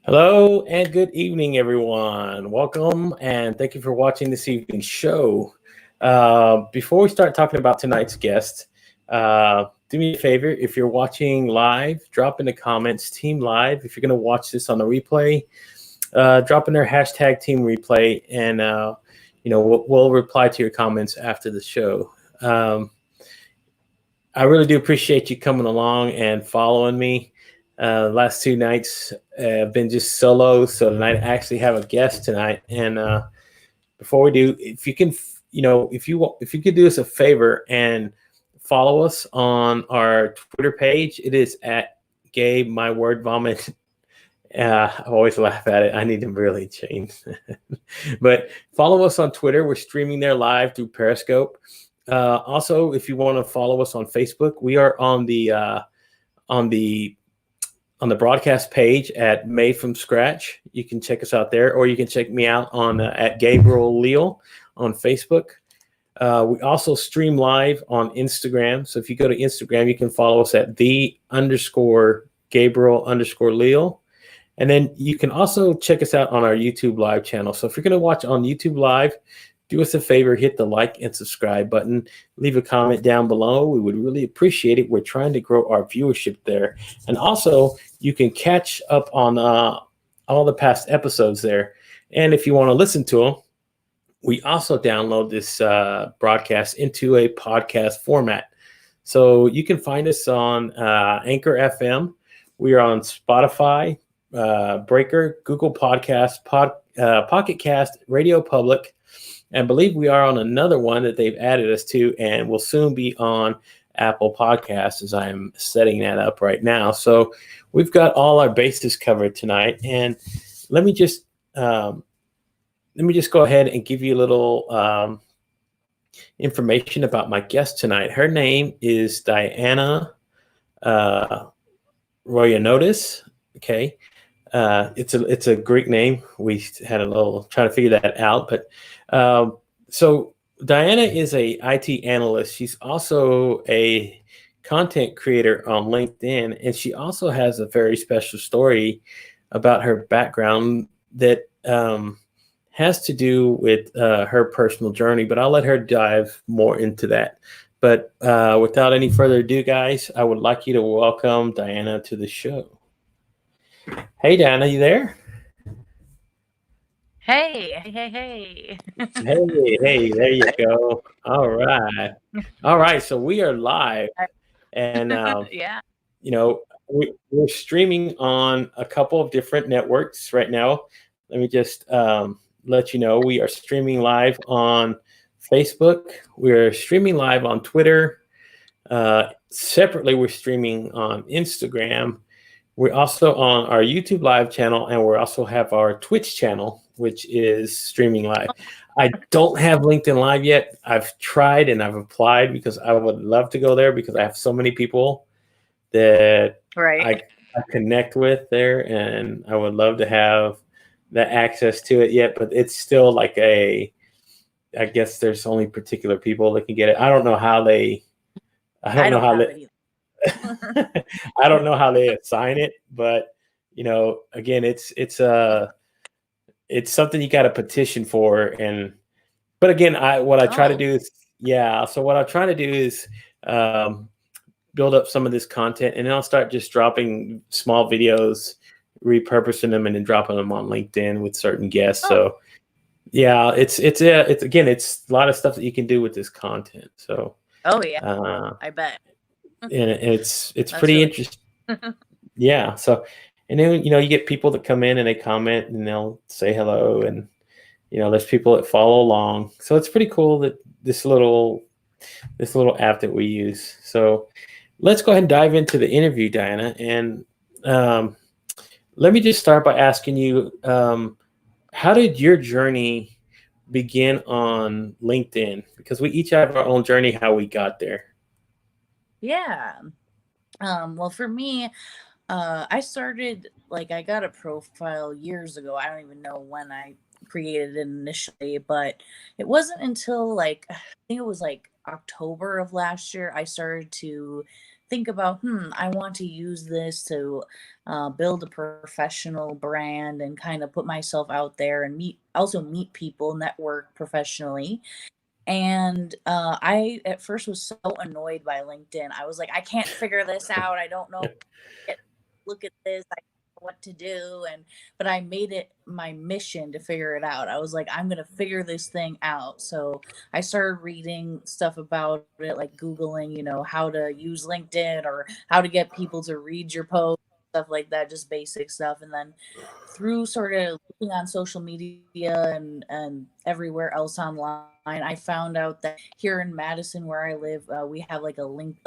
Hello and good evening, everyone. Welcome and thank you for watching this evening's show. Before we start talking about tonight's guest, do me a favor. If you're watching live, drop in the comments Team Live. If you're going to watch this on the replay, drop in their hashtag Team Replay, and we'll reply to your comments after the show. I really do appreciate you coming along and following me. Last two nights have been just solo, so tonight I actually have a guest tonight. And before we do, if you can, if you could do us a favor and follow us on our Twitter page, it is at Gay My Word Vomit. I always laugh at it. I need to really change. But follow us on Twitter. We're streaming there live through Periscope. Also, if you want to follow us on Facebook, we are on the broadcast page at Made from Scratch. You can check us out there, or you can check me out on at Gabriel Leal on Facebook. We also stream live on Instagram. So if you go to Instagram, you can follow us at _Gabriel_Leal. And then you can also check us out on our YouTube live channel. So if you're going to watch on YouTube live, do us a favor, hit the like and subscribe button, leave a comment down below. We would really appreciate it. We're trying to grow our viewership there. And also, you can catch up on all the past episodes there. And if you want to listen to them, we also download this broadcast into a podcast format. So you can find us on Anchor FM. We are on Spotify, Breaker, Google Podcasts, Pocket Cast, Radio Public. And I believe we are on another one that they've added us to, and we'll soon be on Apple Podcasts as I'm setting that up right now. So we've got all our bases covered tonight. And let me just go ahead and give you a little information about my guest tonight. Her name is Diana Roiniotis. Okay. It's a Greek name. We had a little trying to figure that out, but so Diana is a IT analyst. She's also a content creator on LinkedIn, and she also has a very special story about her background that has to do with her personal journey. But I'll let her dive more into that. But without any further ado, guys, I would like you to welcome Diana to the show. Hey, Diana, you there? Hey. Hey, there you go. All right. So we are live, and Yeah. we're streaming on a couple of different networks right now. Let me just let you know we are streaming live on Facebook. We're streaming live on Twitter. Separately, we're streaming on Instagram. We're also on our YouTube live channel, and we also have our Twitch channel, which is streaming live. I don't have LinkedIn Live yet. I've tried and I've applied because I would love to go there because I have so many people that I connect with there, and I would love to have the access to it yet. But it's still like I guess there's only particular people that can get it. I don't know how they. I don't know how they assign it, but again, it's something you got to petition for. But again, what I try to do is build up some of this content, and then I'll start just dropping small videos, repurposing them, and then dropping them on LinkedIn with certain guests. So yeah, it's a lot of stuff that you can do with this content. So I bet. And it's pretty really interesting. Yeah. So, and then you get people that come in and they comment and they'll say hello, and there's people that follow along. So it's pretty cool that this little app that we use. So let's go ahead and dive into the interview, Diana. And let me just start by asking you, how did your journey begin on LinkedIn? Because we each have our own journey, how we got there. Yeah. Well, for me, I started, I got a profile years ago. I don't even know when I created it initially, but it wasn't until I think it was October of last year, I started to think about, I want to use this to build a professional brand and kind of put myself out there and meet people, network professionally. And I at first was so annoyed by LinkedIn. I was like, I can't figure this out. I don't know. Look at this. I don't know what to do. But I made it my mission to figure it out. I was like, I'm gonna figure this thing out. So I started reading stuff about it, like Googling, how to use LinkedIn or how to get people to read your post, stuff like that, just basic stuff. And then through sort of looking on social media and everywhere else online, I found out that here in Madison, where I live, we have like a LinkedIn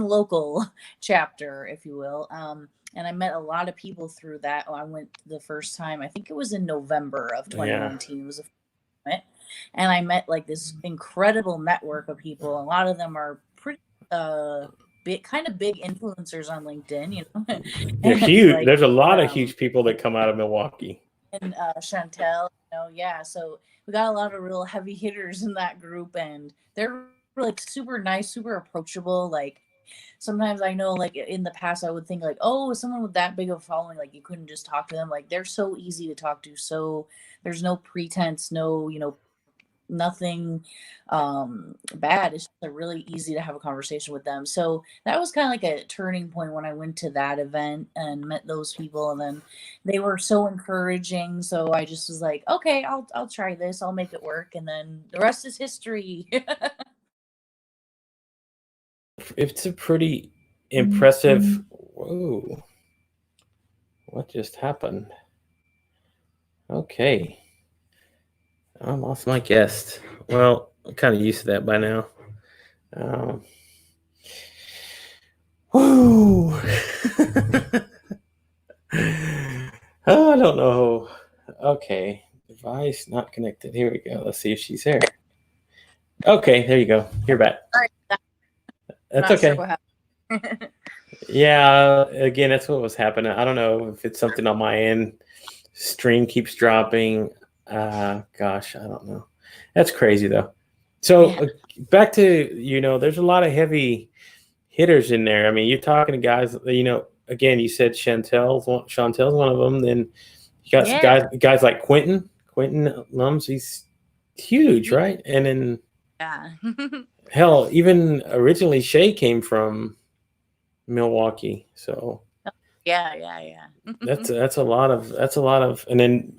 local chapter, if you will. And I met a lot of people through that. I went the first time, I think it was in November of Yeah. 2019. It was a summit, and I met like this incredible network of people. A lot of them are pretty kind of big influencers on LinkedIn, They're and huge. like There's a lot of huge people that come out of Milwaukee. and Chantel, yeah. So we got a lot of real heavy hitters in that group, and they're like super nice, super approachable. Like sometimes I know, like in the past, I would think like, oh, someone with that big of a following, like you couldn't just talk to them. Like they're so easy to talk to. So there's no pretense, no, nothing bad. It's just really easy to have a conversation with them. So that was kind of like a turning point when I went to that event and met those people, and then they were so encouraging. So I just was like, okay, I'll try this. I'll make it work, and then the rest is history. It's a pretty impressive. Whoa, what just happened? Okay, I lost my guest. Well, I'm kind of used to that by now. Whoo. Oh, I don't know. Okay, device not connected. Here we go. Let's see if she's here. Okay, there you go. You're back. Sorry, That's not okay. sure what happened. Yeah, again, that's what was happening. I don't know if it's something on my end. Stream keeps dropping. Gosh, I don't know. That's crazy though. So Yeah. back to, there's a lot of heavy hitters in there. I mean, you're talking to guys, again, you said Chantel's one of them. Then you got some Yeah. guys like Quentin Lums. He's huge, right? And then Yeah. hell, even originally Shay came from Milwaukee. So Yeah. that's a lot of. And then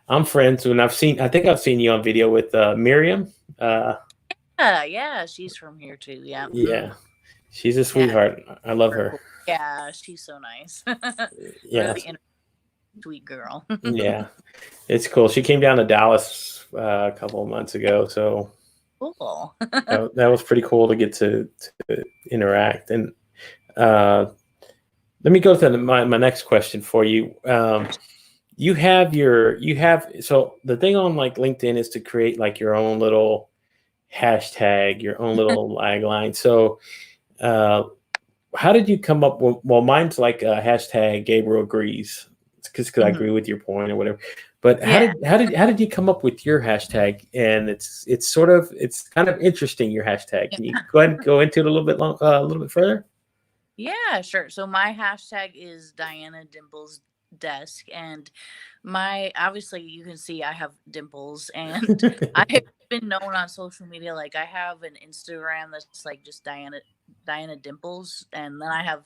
I'm friends, and I think I've seen you on video with Miriam. Yeah, she's from here too. Yeah. Yeah, she's a Yeah. sweetheart. I love her. Cool. Yeah, she's so nice. Yeah, Really sweet girl. yeah, it's cool. She came down to Dallas a couple of months ago, so Cool. that was pretty cool to get to interact. And uh, let me go to my next question for you. So the thing on like LinkedIn is to create like your own little hashtag, your own little line. So how did you come up with, well, mine's like a hashtag Gabriel agrees, because I agree with your point or whatever. But how did you come up with your hashtag? And it's kind of interesting, your hashtag. Can you go ahead and go into it a little bit further? Yeah, sure. So my hashtag is Diana Dimples Desk, and obviously you can see I have dimples, and I have been known on social media. Like I have an Instagram that's like just Diana Dimples, and then I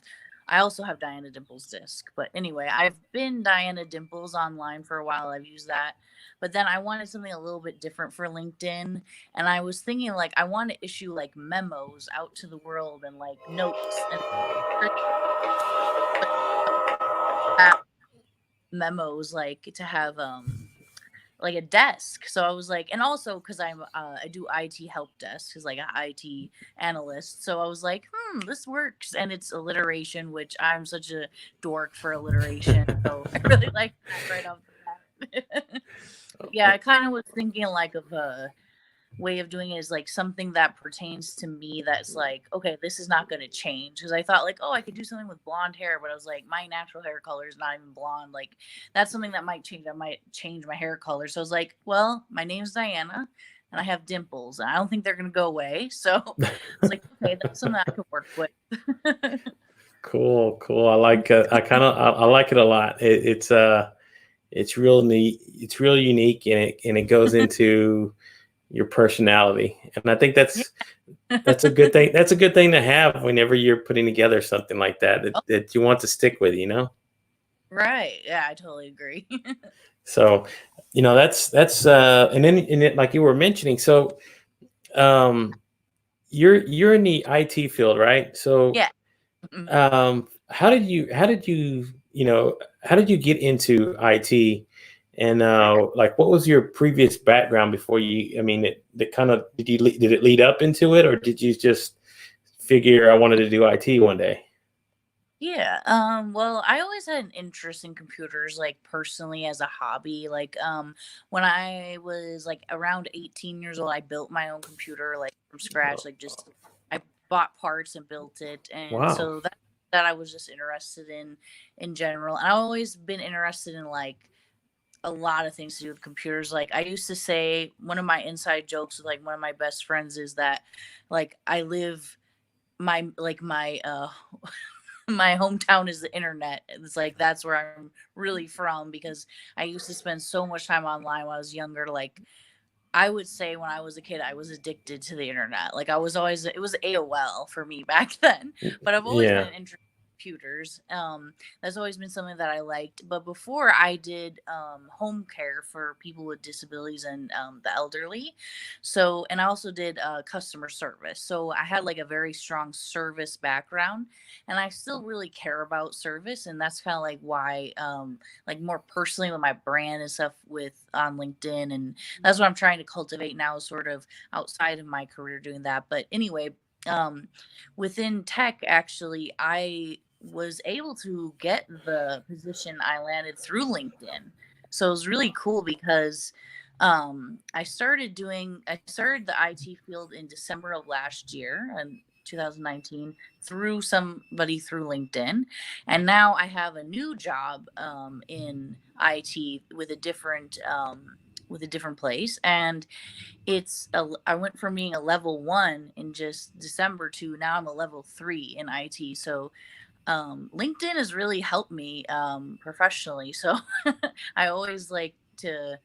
also have Diana Dimples Disc. But anyway, I've been Diana Dimples online for a while. I've used that. But then I wanted something a little bit different for LinkedIn. And I was thinking like I want to issue like memos out to the world and like notes and memos like to have like a desk. So I was like, and also because I do IT help desk as like an IT analyst. So I was like, this works, and it's alliteration, which I'm such a dork for alliteration. So I really like that right off the bat. Yeah, I kind of was thinking like of a way of doing it is like something that pertains to me that's like, okay, this is not going to change, because I thought like, oh, I could do something with blonde hair, but I was like, my natural hair color is not even blonde. Like that's something that might change. I might change my hair color. So I was like, well, my name's Diana. and I have dimples, and I don't think they're gonna go away. So it's like, okay, that's something I can work with. Cool, cool. I like. I like it a lot. It's real neat. It's real unique, and it goes into your personality, and I think that's a good thing. That's a good thing to have whenever you're putting together something like Oh, that you want to stick with. You know. right. Yeah, I totally agree. So, and then like you were mentioning, so um, you're in the IT field, right? So, Yeah. Mhm. how did you get into IT? And like, what was your previous background before you? I mean, it kind of did it lead up into it, or did you just figure I wanted to do IT one day? Yeah. Well, I always had an interest in computers, like personally as a hobby. Like, when I was like around 18 years old, I built my own computer like from scratch. Oh, Like, just I bought parts and built it, and wow. so that I was just interested in general. And I've always been interested in like a lot of things to do with computers. Like, I used to say one of my inside jokes with like one of my best friends is that like I live my my hometown is the internet. It's like that's where I'm really from because I used to spend so much time online when I was younger. Like, I would say when I was a kid, I was addicted to the internet. Like, I was always, it was AOL for me back then, but I've always had Yeah. an interest in computers. That's always been something that I liked. But before I did home care for people with disabilities and the elderly. So, and I also did customer service. So I had like a very strong service background, and I still really care about service. And that's kind of like why, like more personally with my brand and stuff with on LinkedIn, and that's what I'm trying to cultivate now, sort of outside of my career doing that. But anyway, um, within tech, actually, I was able to get the position I landed through LinkedIn. So it was really cool because I started the IT field in December of last year in 2019 through somebody through LinkedIn, and now I have a new job in IT with a different place, and I went from being a level 1 in just December to now I'm a level 3 in IT. So LinkedIn has really helped me professionally. So I always like to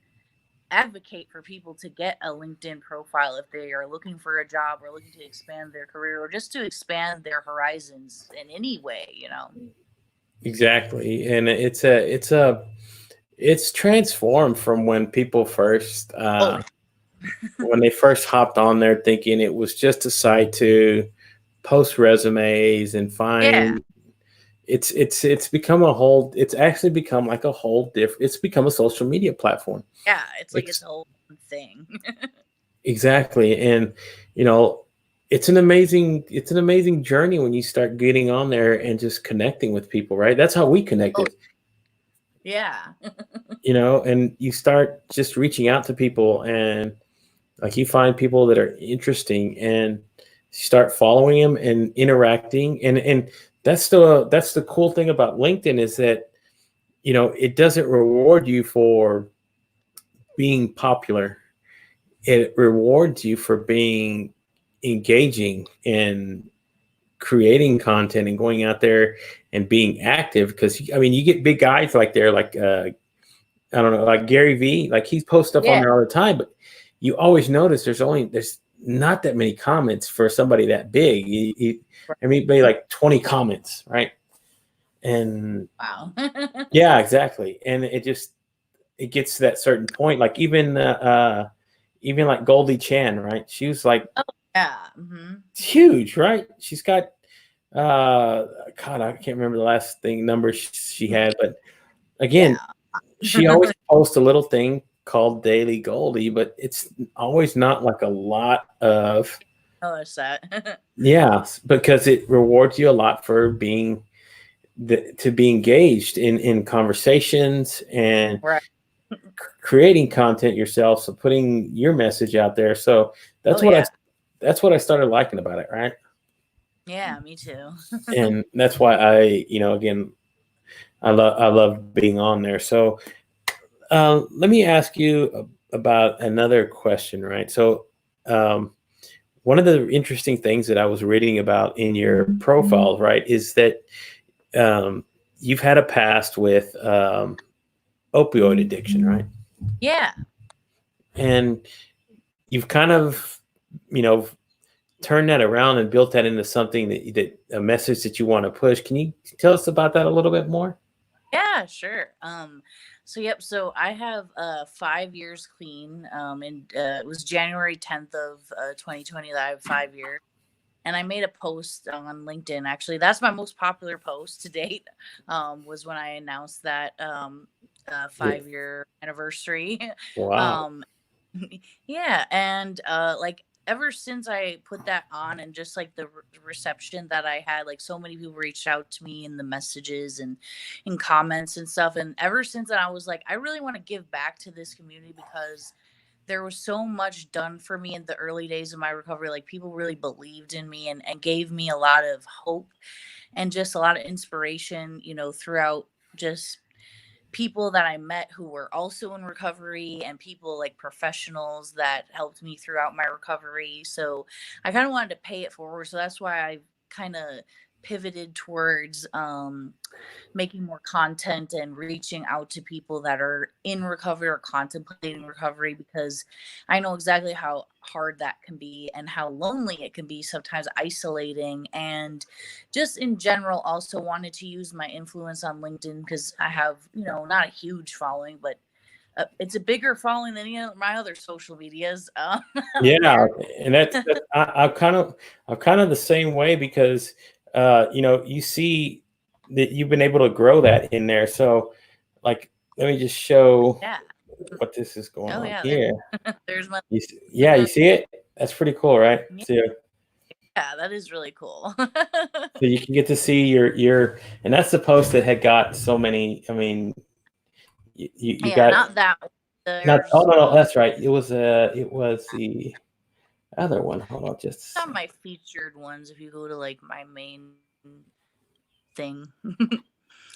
advocate for people to get a LinkedIn profile if they are looking for a job or looking to expand their career or just to expand their horizons in any way. Exactly. And it's transformed from when people first Oh, when they first hopped on there thinking it was just a site to post resumes and yeah. find. It's become a whole. It's actually become like a whole different. It's become a social media platform. Yeah, it's like its It's whole thing. exactly. And you know it's an amazing journey when you start getting on there and just connecting with people, right? That's how we Oh, connected. yeah. And you start just reaching out to people, and like you find people that are interesting and start following them and interacting. And that's the cool thing about LinkedIn is that it doesn't reward you for being popular. It rewards you for being engaging and creating content and going out there and being active. Because I mean, you get big guys like there, like I don't know, like Gary V. Like he posts stuff on Yeah. there all the time, but you always notice there's not that many comments for somebody that big. I mean, maybe like 20 comments, right? And Wow. yeah, exactly. And it gets to that certain point. Like even like Goldie Chan, right? She was like Oh, yeah. Hmm. huge, right? She's got uh God, I can't remember the last thing number she had, but again, Yeah. she always posts a little thing called Daily Goldie, but it's always not like a lot of, Notice that. yeah, because it rewards you a lot for to be engaged in conversations and Right. creating content yourself. So putting your message out there. So Oh, that's what I, yeah. that's what I started liking about it. Right. Yeah, me too. And that's why again, I love being on there. So let me ask you about another question, right? So, um, one of the interesting things that I was reading about in your profile, right, is that um, you've had a past with opioid addiction, right? Yeah. And you've kind of, you know, turned that around and built that into something that a message that you want to push. Can you tell us about that a little bit more? Yeah, sure. So yep, so I have 5 years clean. And it was January 10th of 2020 that I have 5 years. And I made a post on LinkedIn. Actually, that's my most popular post to date. Was when I announced that Yeah. 5 year anniversary. Wow. um yeah, and like ever since I put that on, and just like the reception that I had, like so many people reached out to me in the messages and in comments and stuff, and ever since then I was like, I really want to give back to this community, because there was so much done for me in the early days of my recovery. Like people really believed in me, and gave me a lot of hope and just a lot of inspiration, throughout just people that I met who were also in recovery, and people like professionals that helped me throughout my recovery. So I kind of wanted to pay it forward. So that's why I kind of pivoted towards making more content and reaching out to people that are in recovery or contemplating recovery, because I know exactly how hard that can be and how lonely it can be, sometimes isolating. And just in general, also wanted to use my influence on LinkedIn, because I have, not a huge following, but it's a bigger following than any of my other social medias out Yeah, there. and I'm kind of the same way because you see that you've been able to grow that in there. So, like, let me just show Yeah. what this is going Oh on yeah. here. There's my. Yeah, you see it? That's pretty cool, right? Yeah, So, that is really cool. so you can get to see your, and that's the post that had got so many. I mean, you Yeah, got not that one. not. Oh There's no, that's right. It was the other one. Hold on, just a not sec. my featured ones. If you go to like my main thing,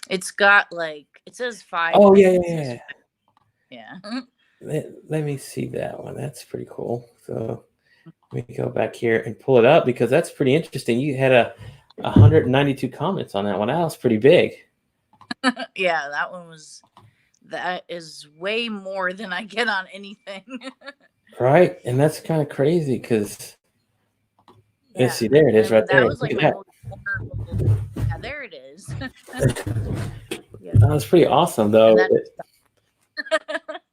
it's got like it says five Oh yeah, yeah, minutes. yeah. Yeah. Let me see that one. That's pretty cool. So let me go back here and pull it up because that's pretty interesting. You had 192 comments on that one. That was pretty big, Yeah, that is way more than I get on anything. right? And that's kind of crazy because let's Yeah. see, there it is, right And that there. was Look like at my that. most vulnerable. Yeah, there it is. Yeah. That was pretty awesome, And though. then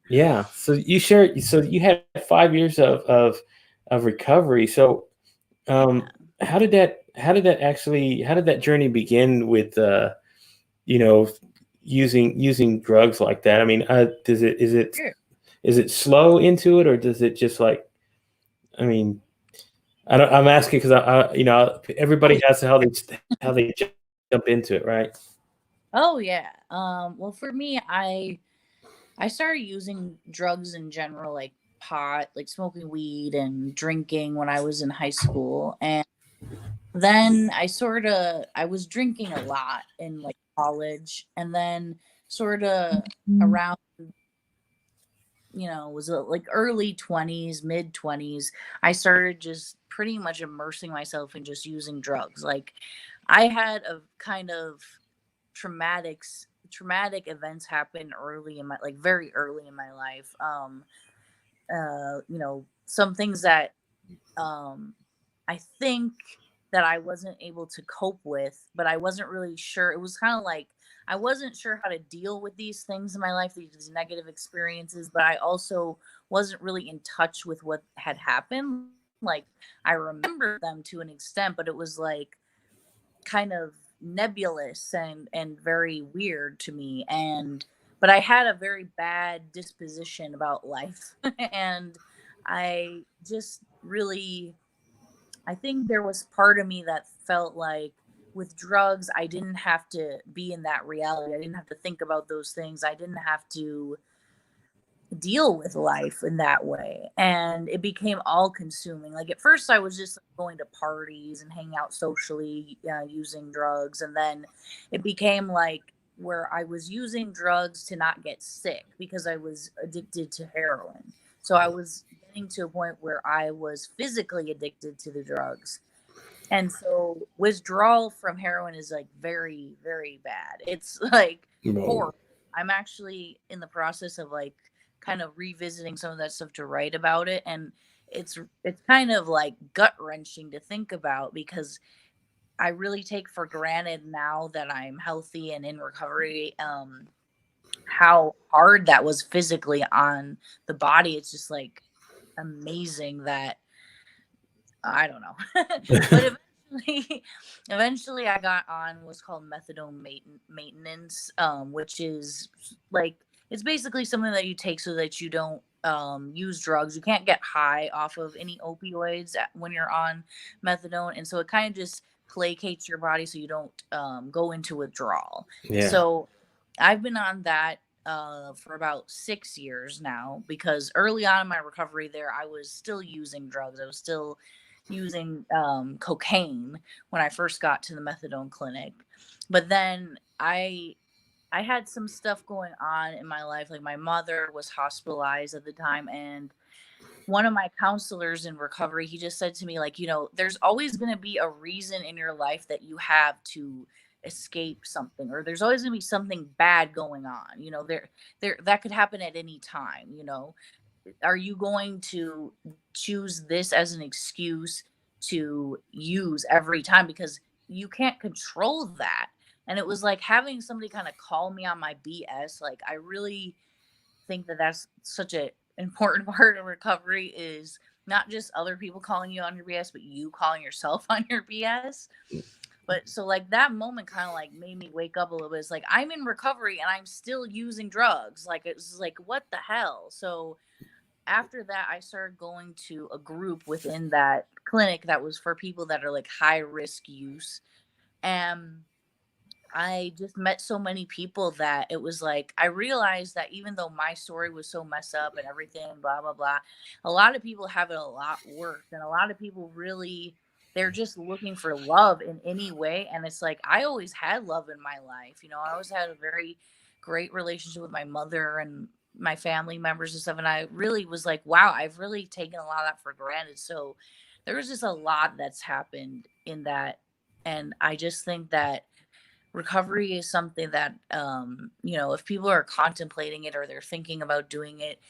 Yeah. So you shared. So you had 5 years of recovery. So yeah. how did that journey begin with you know using drugs like that? I mean, does it Sure. is it slow into it, or does it just like, I mean, I don't, I'm asking because Oh, everybody has how they jump into it, right? oh yeah. Well, for me, I started using drugs in general, like pot, like smoking weed and drinking when I was in high school. And then I was drinking a lot in like college. And then sort of around, was it like early 20s, mid 20s, I started just pretty much immersing myself in just using drugs. Like I had a kind of traumatic events happen early in my, like very early in my life. Some things that um I think that I wasn't able to cope with, but I wasn't really sure. It was kind of like I wasn't sure how to deal with these things in my life, these negative experiences, but I also wasn't really in touch with what had happened. Like I remember them to an extent, but it was like kind of nebulous and very weird to me. And but I had a very bad disposition about life. And I just really, I think there was part of me that felt like with drugs I didn't have to be in that reality. I didn't have to think about those things. I didn't have to deal with life in that way, and it became all consuming. Like at first I was just like, going to parties and hanging out socially, using drugs, and then it became like where I was using drugs to not get sick because I was addicted to heroin. So I was getting to a point where I was physically addicted to the drugs. And so withdrawal from heroin is like very, very bad. It's like Whoa. horrible. I'm actually in the process of like kind of revisiting some of that stuff to write about it. And it's kind of like gut wrenching to think about because I really take for granted now that I'm healthy and in recovery, how hard that was physically on the body. It's just like amazing that I don't know. But eventually I got on what's called maintenance, which is like it's basically something that you take so that you don't use drugs. You can't get high off of any opioids when you're on methadone, and so it kind of just placates your body so you don't go into withdrawal. Yeah. So I've been on that for about 6 years now because early on in my recovery there I was still using drugs. I was still using cocaine when I first got to the methadone clinic. But then I had some stuff going on in my life. Like my mother was hospitalized at the time, and one of my counselors in recovery, he just said to me, like, there's always going to be a reason in your life that you have to escape something, or there's always going to be something bad going on. There that could happen at any time. Are you going to choose this as an excuse to use every time, because you can't control that? And it was like having somebody kind of call me on my BS. Like I really think that that's such a important part of recovery, is not just other people calling you on your BS, but you calling yourself on your BS. But so like that moment kind of like made me wake up a little bit. It's like I'm in recovery and I'm still using drugs. Like it was like, what the hell? So after that, I started going to a group within that clinic that was for people that are like high risk use. And I just met so many people that it was like I realized that even though my story was so messed up and everything, blah blah blah, a lot of people have it a lot worse, and a lot of people really, they're just looking for love in any way. And it's like I always had love in my life. I always had a very great relationship with my mother and my family members and stuff. And I really was like, wow, I've really taken a lot of that for granted. So there was just a lot that's happened in that. And I just think that recovery is something that if people are contemplating it or they're thinking about doing it,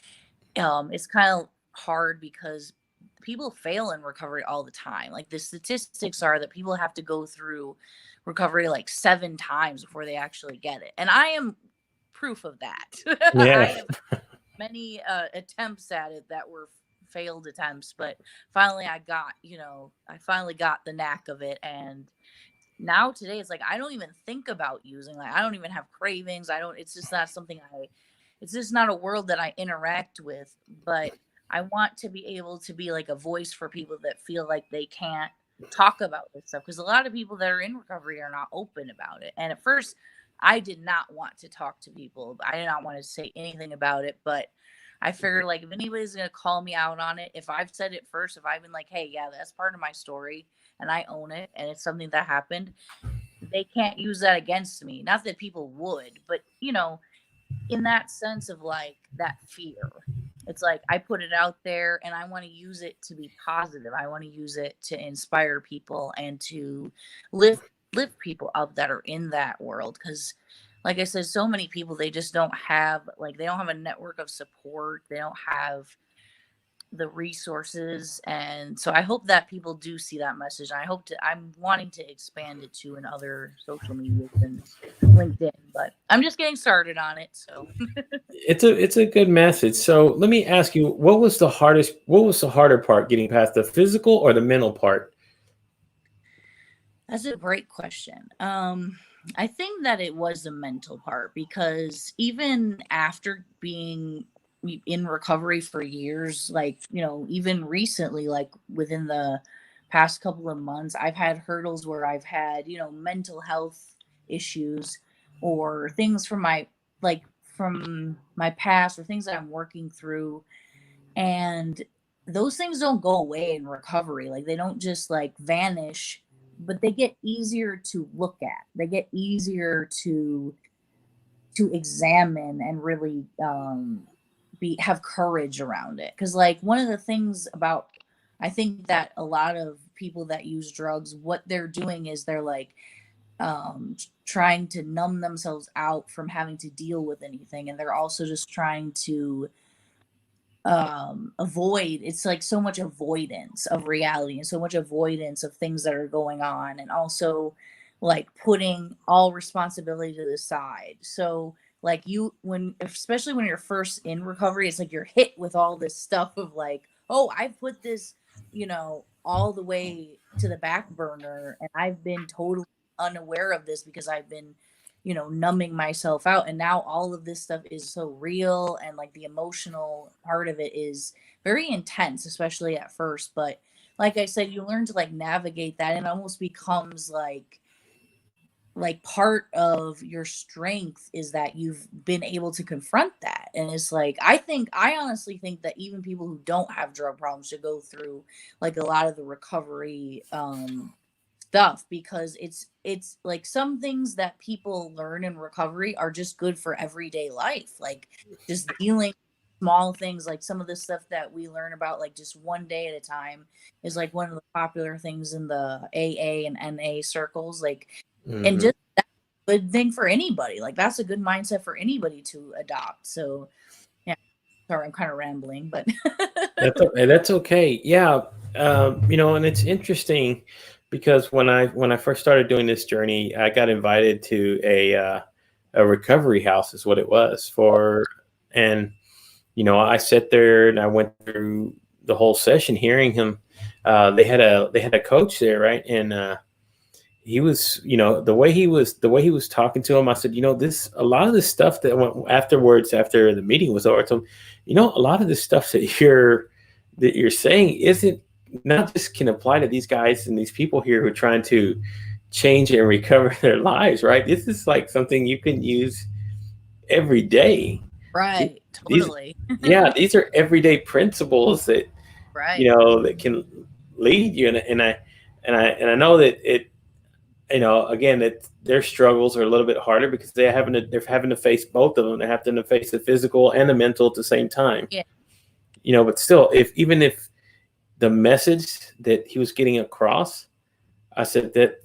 it's kind of hard because people fail in recovery all the time. Like the statistics are that people have to go through recovery like 7 times before they actually get it, and I am proof of that. I Yeah. have many attempts at it that were failed attempts, but finally I finally got the knack of it. And now today it's like I don't even think about using, like I don't even have cravings. I don't It's just not something it's just not a world that I interact with. But I want to be able to be like a voice for people that feel like they can't talk about this stuff, because a lot of people that are in recovery are not open about it. And at first I did not want to talk to people. I did not want to say anything about it, but I figured like if anybody's going to call me out on it, if I've said it first, if I've been like, hey, yeah, that's part of my story and I own it and it's something that happened, they can't use that against me. Not that people would, but in that sense of like that fear. It's like I put it out there and I want to use it to be positive. I want to use it to inspire people and to lift people up that are in that world, cuz like I said, so many people, they just don't have, like they don't have a network of support. They don't have the resources. And so I hope that people do see that message. I'm wanting to expand it to in other social medias and LinkedIn, but I'm just getting started on it. So It's a good message. So let me ask you, what was the harder part, getting past the physical or the mental part? that's a great question. I think that it was the mental part, because even after being in recovery for years, like, even recently, like within the past couple of months, I've had hurdles where I've had, mental health issues or things from my past, or things that I'm working through. And those things don't go away in recovery. Like they don't just like vanish, but they get easier to look at. They get easier to examine and really have courage around it. Because like one of the things about, I think that a lot of people that use drugs, what they're doing is they're like trying to numb themselves out from having to deal with anything, and they're also just trying to avoid. It's like so much avoidance of reality and so much avoidance of things that are going on, and also like putting all responsibility to the side. So like you, when especially when you're first in recovery, it's like you're hit with all this stuff of like, oh, I've put this, all the way to the back burner, and I've been totally unaware of this because I've been, numbing myself out. And now all of this stuff is so real, and like the emotional part of it is very intense, especially at first. But like I said, you learn to like navigate that, and it almost becomes like part of your strength is that you've been able to confront that. And it's like, I honestly think that even people who don't have drug problems should go through like a lot of the recovery stuff, because it's like some things that people learn in recovery are just good for everyday life, like just dealing small things. Like some of the stuff that we learn about like just one day at a time is like one of the popular things in the AA and NA circles, like, and Mhm. just that's a good thing for anybody. Like that's a good mindset for anybody to adopt. So yeah, sorry, I'm kind of rambling, but That's okay. Yeah, and it's interesting because when I first started doing this journey, I got invited to a recovery house, is what it was for, and I sat there and I went through the whole session hearing him. They had a coach there, right, and he was, the way he was talking to him. I said, this a lot of this stuff that went afterwards after the meeting was over. I told him, a lot of this stuff that you're saying isn't not just can apply to these guys and these people here who are trying to change and recover their lives, right? This is like something you can use every day. right, These, totally, yeah, these are everyday principles that right, that can lead you. And I know that again, that their struggles are a little bit harder because they're having to face both of them. They're having to face the physical and the mental at the same time. yeah, But still, even if the message that he was getting across, I said that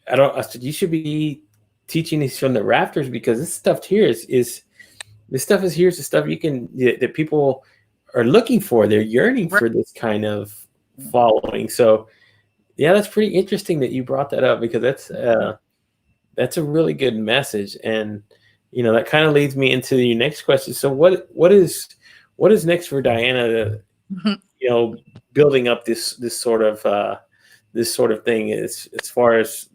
I said you should be teaching this from the rafters, because this stuff here is this stuff is here's the stuff that people are looking for. They're yearning right. for this kind of following. So yeah, that's pretty interesting that you brought that up, because that's a really good message. And that kind of leads me into your next question. So what is next for Diana, you know building up this sort of thing, as far as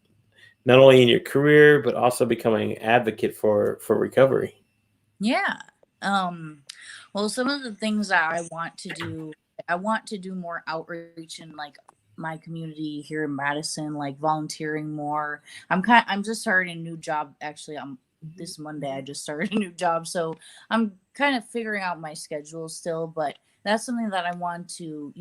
not only in your career but also becoming an advocate for recovery? Yeah. Um, well, some of the things that I want to do more outreach in like my community here in Madison, like volunteering more. I'm just starting a new job. Actually, this Monday I just started a new job. So I'm kind of figuring out my schedule still, but that's something that I want to,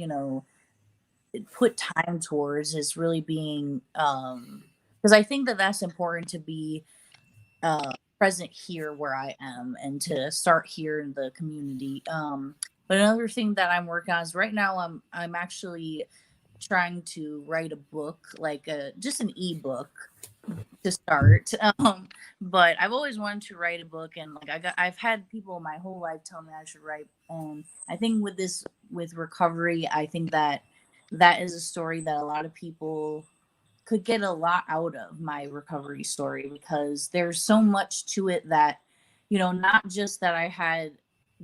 put time towards, is really being because I think that that's important to be present here where I am and to start here in the community. But another thing that I'm working on is right now I'm actually trying to write a book, like just an ebook to start. But I've always wanted to write a book, and like I've had people my whole life tell me I should write. And I think with recovery, I think that that is a story that a lot of people could get a lot out of, my recovery story, because there's so much to it that, not just that I had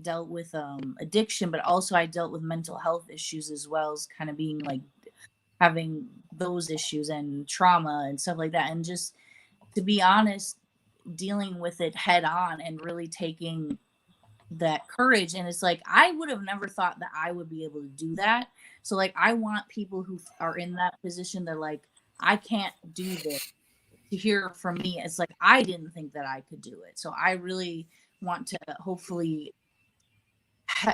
dealt with addiction, but also I dealt with mental health issues as well, as kind of being like having those issues and trauma and stuff like that. And just to be honest, dealing with it head on and really taking that courage. And it's like I would have never thought that I would be able to do that. So like I want people who are in that position, they're like, I can't do this, to hear from me. It's like I didn't think that I could do it. So I really want to hopefully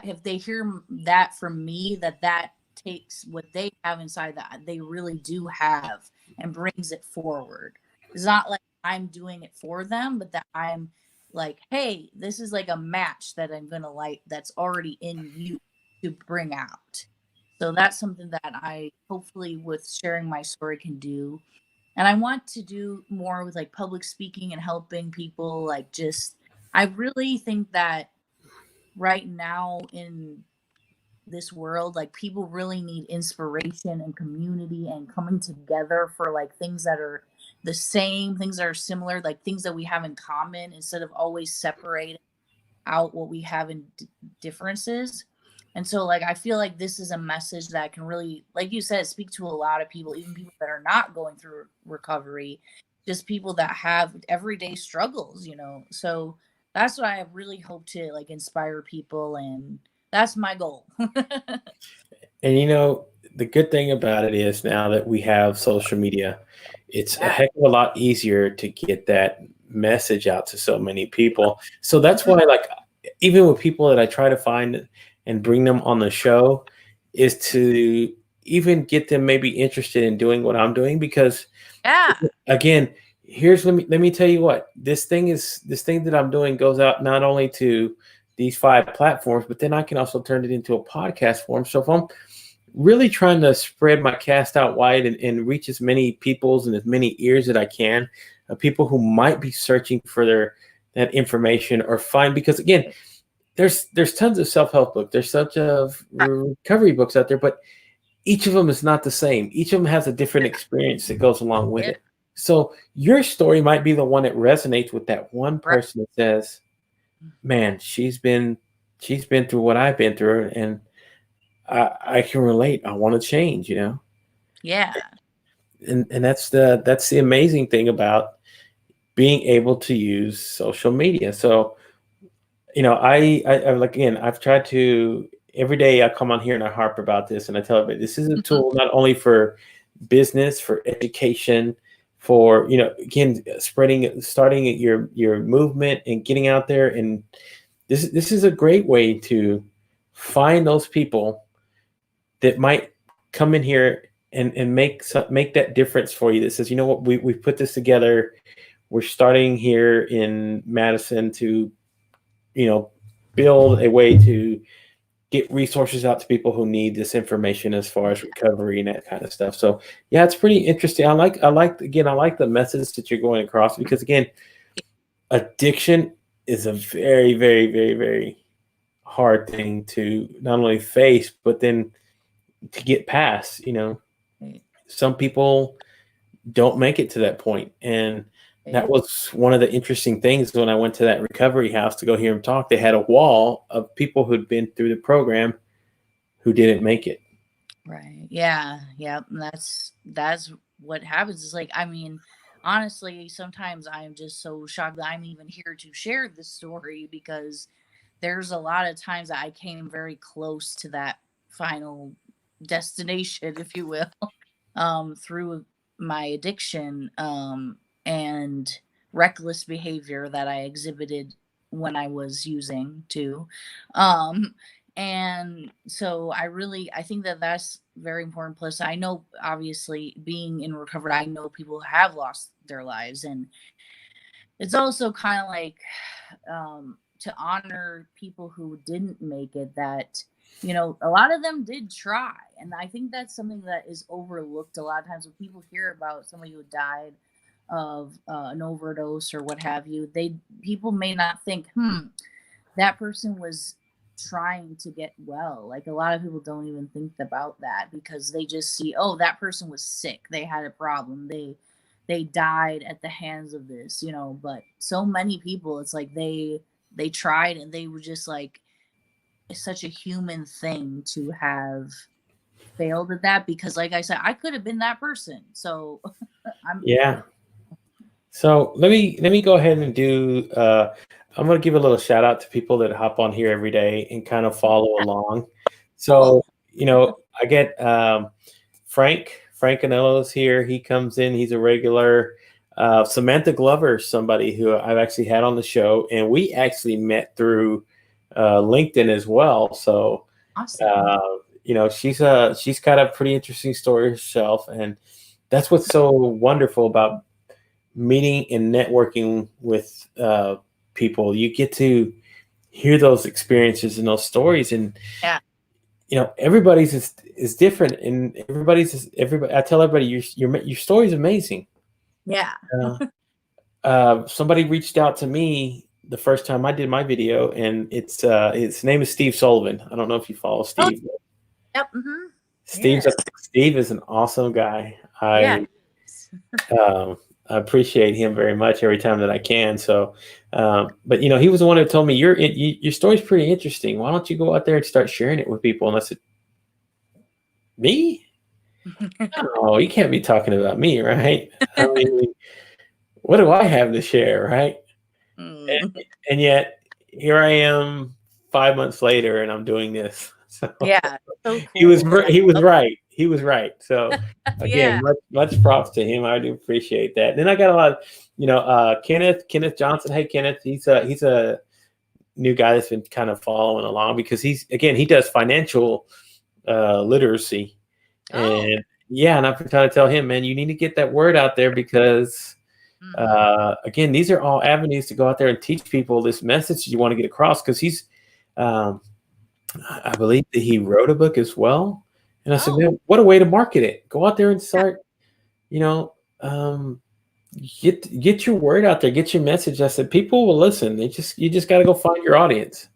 if they hear that from me, that takes what they have inside that they really do have and brings it forward. It's not like I'm doing it for them, but that I'm like, hey, this is like a match that I'm gonna light that's already in you to bring out. So that's something that I hopefully with sharing my story can do. And I want to do more with like public speaking and helping people. Like, just, I really think that right now in this world, like, people really need inspiration and community and coming together for like things that are the same, things that are similar, like things that we have in common, instead of always separating out what we have in differences. And so, like, I feel like this is a message that can really, like you said, speak to a lot of people, even people that are not going through recovery, just people that have everyday struggles, you know. So that's what I really hope to like inspire people, and that's my goal. And you know, the good thing about it is now that we have social media, it's a Yeah. heck of a lot easier to get that message out to so many people. So that's why, like, even with people that I try to find and bring them on the show, is to even get them maybe interested in doing what I'm doing. Because Yeah. again, here's let me tell you what this thing that I'm doing goes out not only to these 5 platforms, but then I can also turn it into a podcast form. So if I'm really trying to spread my cast out wide and reach as many peoples and as many ears that I can, people who might be searching for that information or find, because again, there's tons of self-help books, there's such of recovery books out there, but each of them is not the same. Each of them has a different experience that goes along with Yeah. it. So your story might be the one that resonates with that one Right. person that says, man, she's been through what I've been through, and I can relate. I want to change, you know. Yeah. And that's the amazing thing about being able to use social media. So, you know, I like, again, I've tried to, every day I come on here and I harp about this and I tell everybody this is a tool not only for business, for education, for, you know, again, starting your movement and getting out there. And this is a great way to find those people that might come in here and make that difference for you, that says, you know what, we put this together. We're starting here in Madison to, you know, build a way to get resources out to people who need this information as far as recovery and that kind of stuff. So yeah, it's pretty interesting. I like the message that you're going across, because again, addiction is a very, very, very, very hard thing to not only face, but then to get past. You know, some people don't make it to that point. And that was one of the interesting things when I went to that recovery house to go hear him talk. They had a wall of people who'd been through the program who didn't make it. Right. Yeah. Yeah. And that's what happens. Is like, I mean, honestly, sometimes I'm just so shocked that I'm even here to share this story, because there's a lot of times that I came very close to that final destination, if you will, through my addiction, and reckless behavior that I exhibited when I was using too. Um, and so I think that that's very important. Plus, I know, obviously, being in recovery, I know people have lost their lives, and it's also kind of like, to honor people who didn't make it, that, you know, a lot of them did try. And I think that's something that is overlooked a lot of times when people hear about somebody who died of an overdose or what have you. People may not think, that person was trying to get well. Like, a lot of people don't even think about that, because they just see, oh, that person was sick, they had a problem, they died at the hands of this, you know. But so many people, it's like they tried, and they were just like, it's such a human thing to have failed at that, because like I said, I could have been that person. So I'm Yeah. So let me go ahead and do. I'm going to give a little shout out to people that hop on here every day and kind of follow along. So, cool. you know, I get Frank Anello's here. He comes in. He's a regular. Samantha Glover, somebody who I've actually had on the show, and we actually met through LinkedIn as well. So, Awesome. you know, she's got a pretty interesting story herself, and that's what's so wonderful about meeting and networking with people. You get to hear those experiences and those stories, and Yeah. everybody's is different, and everybody. I tell everybody your story is amazing. Yeah. Somebody reached out to me the first time I did my video, and it's his name is Steve Sullivan. I don't know if you follow Steve. Oh, yep. Mm-hmm. Steve is an awesome guy. Yeah. I appreciate him very much every time that I can. So, but he was the one who told me your story's pretty interesting. Why don't you go out there and start sharing it with people? And I said, me? Oh, you can't be talking about me, right? I mean, what do I have to share, right? And yet here I am 5 months later, and I'm doing this. So Yeah. So cool. he was right. He was right. So again, Yeah. much props to him. I do appreciate that. And then I got a lot of, Kenneth Johnson. Hey, Kenneth, he's a new guy that's been kind of following along because he does financial literacy. And and I've been trying to tell him, man, you need to get that word out there because again, these are all avenues to go out there and teach people this message you want to get across. Because he's, I believe that he wrote a book as well. And I said, man, what a way to market it. Go out there and start, get your word out there, get your message. I said, people will listen. You just got to go find your audience.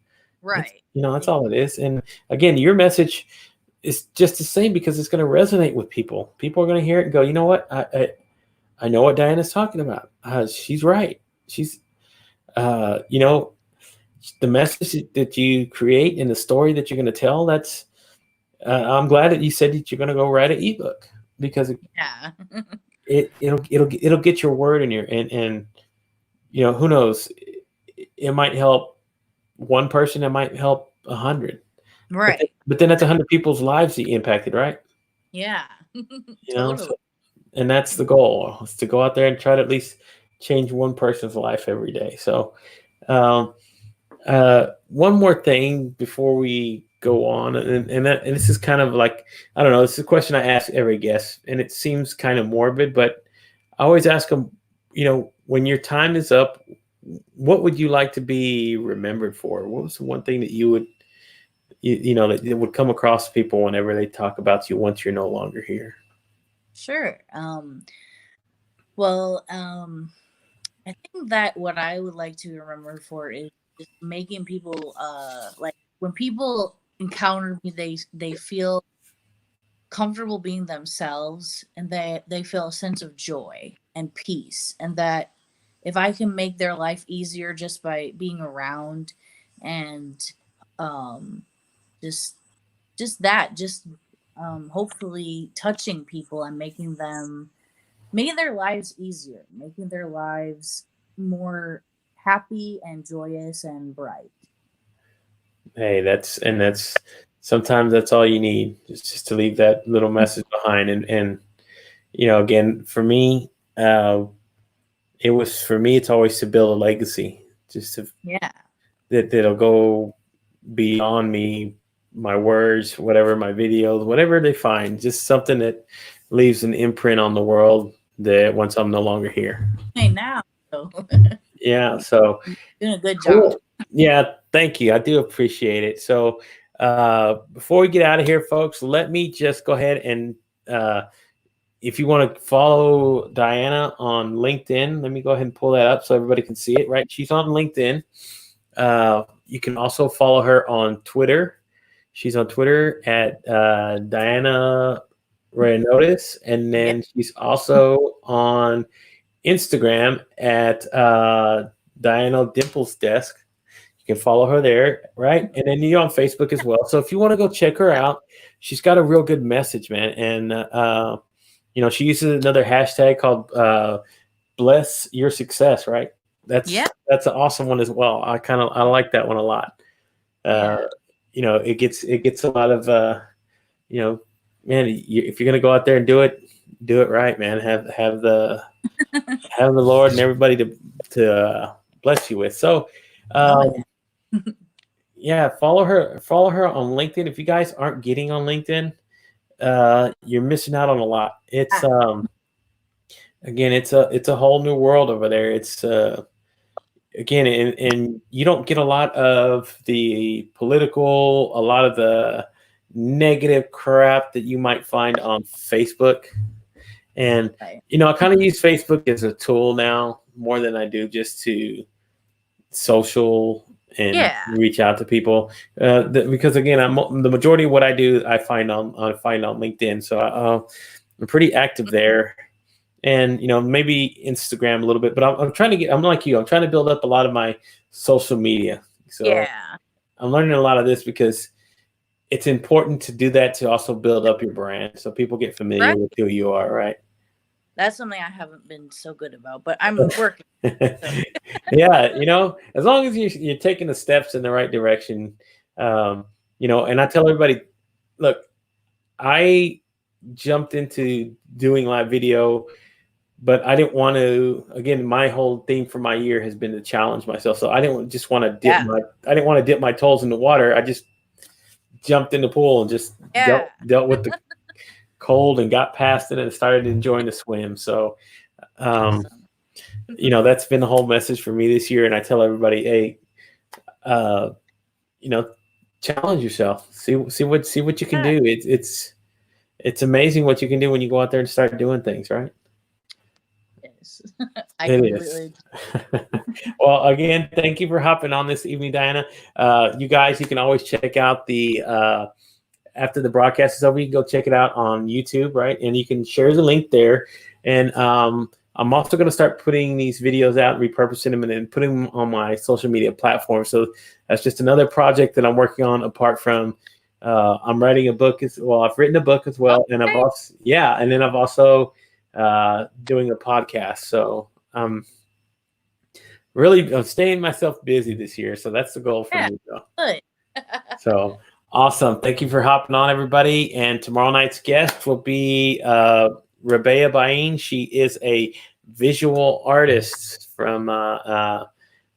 Right. That's all it is. And again, your message is just the same because it's going to resonate with people. People are going to hear it and go, you know what? I know what Diana's talking about. She's right. She's, the message that you create and the story that you're going to tell. That's, I'm glad that you said that you're going to go write an ebook because it'll get your word in your, and who knows, it might help one person. It might help 100. Right. But then that's 100 people's lives that you impacted, right? Yeah. Totally. And that's the goal, is to go out there and try to at least change one person's life every day. So, one more thing before we go on, and this is kind of like, I don't know, this is a question I ask every guest, and it seems kind of morbid, but I always ask them, when your time is up, what would you like to be remembered for? What was the one thing that you would, that it would come across people whenever they talk about you once you're no longer here? Sure. Well, I think that what I would like to remember for is just making people like when people encounter me, they feel comfortable being themselves, and they feel a sense of joy and peace, and that if I can make their life easier just by being around and um just hopefully touching people and making their lives easier, making their lives more happy and joyous and bright. Hey, that's sometimes that's all you need, just to leave that little message behind. And again, for me, it's always to build a legacy, just to that'll go beyond me, my words, whatever, my videos, whatever they find, just something that leaves an imprint on the world that once I'm no longer here. Hey, now. Yeah, so doing a good job. Yeah, thank you. I do appreciate it. So before we get out of here, folks, let me just go ahead and if you want to follow Diana on LinkedIn, let me go ahead and pull that up so everybody can see it, right? She's on LinkedIn. You can also follow her on Twitter. She's on Twitter at Diana Roiniotis, and then she's also on Instagram at Diana Dimple's Desk. You can follow her there, right? And then you're on Facebook as well. So if you want to go check her out, she's got a real good message, man. And she uses another hashtag called Bless Your Success, right? That's an awesome one as well. I like that one a lot. It gets a lot of man, if you're gonna go out there and do it right, man. Have the Lord and everybody to bless you with. So follow her on LinkedIn. If you guys aren't getting on LinkedIn, you're missing out on a lot. It's again, it's a whole new world over there. It's again, and you don't get a lot of the political, a lot of the negative crap that you might find on Facebook. And, Right. I kind of use Facebook as a tool now more than I do just to social and Yeah. reach out to people. Because again, the majority of what I do, I find on LinkedIn. So I'm pretty active there. And, maybe Instagram a little bit, but I'm trying to I'm like you, I'm trying to build up a lot of my social media. So Yeah. I'm learning a lot of this because it's important to do that to also build up your brand so people get familiar Right. with who you are, right? That's something I haven't been so good about, but I'm working. So. Yeah, as long as you're taking the steps in the right direction, and I tell everybody, look, I jumped into doing live video, but I didn't want to. Again, my whole theme for my year has been to challenge myself. So I didn't just want to I didn't want to dip my toes in the water. I just jumped in the pool and just dealt with the cold and got past it and started enjoying the swim. So, Awesome. that's been the whole message for me this year. And I tell everybody, hey, challenge yourself. See what you can do. It's amazing what you can do when you go out there and start doing things, right? Yes. I completely. Well, again, thank you for hopping on this evening, Diana. You guys, you can always check out the after the broadcast is over, you can go check it out on YouTube, right? And you can share the link there. And I'm also going to start putting these videos out, repurposing them, and then putting them on my social media platform. So that's just another project that I'm working on apart from I'm writing a book as well. I've written a book as well. Okay. And I've also doing a podcast. So I'm staying myself busy this year. So that's the goal for me, though. Good. So awesome. Thank you for hopping on, everybody. And tomorrow night's guest will be Rabea Bain. She is a visual artist from,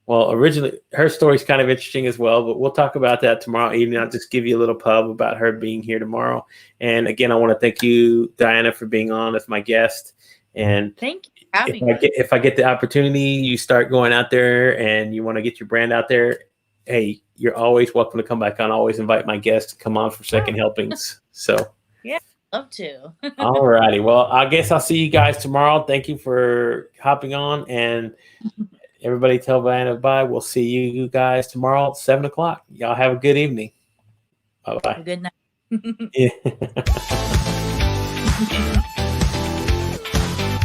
originally her story's kind of interesting as well, but we'll talk about that tomorrow evening. I'll just give you a little pub about her being here tomorrow. And again, I want to thank you, Diana, for being on as my guest. And thank you. If I get the opportunity, you start going out there and you want to get your brand out there, hey, you're always welcome to come back on. I always invite my guests to come on for second helpings. So yeah, love to. All righty. Well, I guess I'll see you guys tomorrow. Thank you for hopping on, and everybody tell Diana bye. We'll see you guys tomorrow at 7:00. Y'all have a good evening. Bye-bye. Good night. Yeah.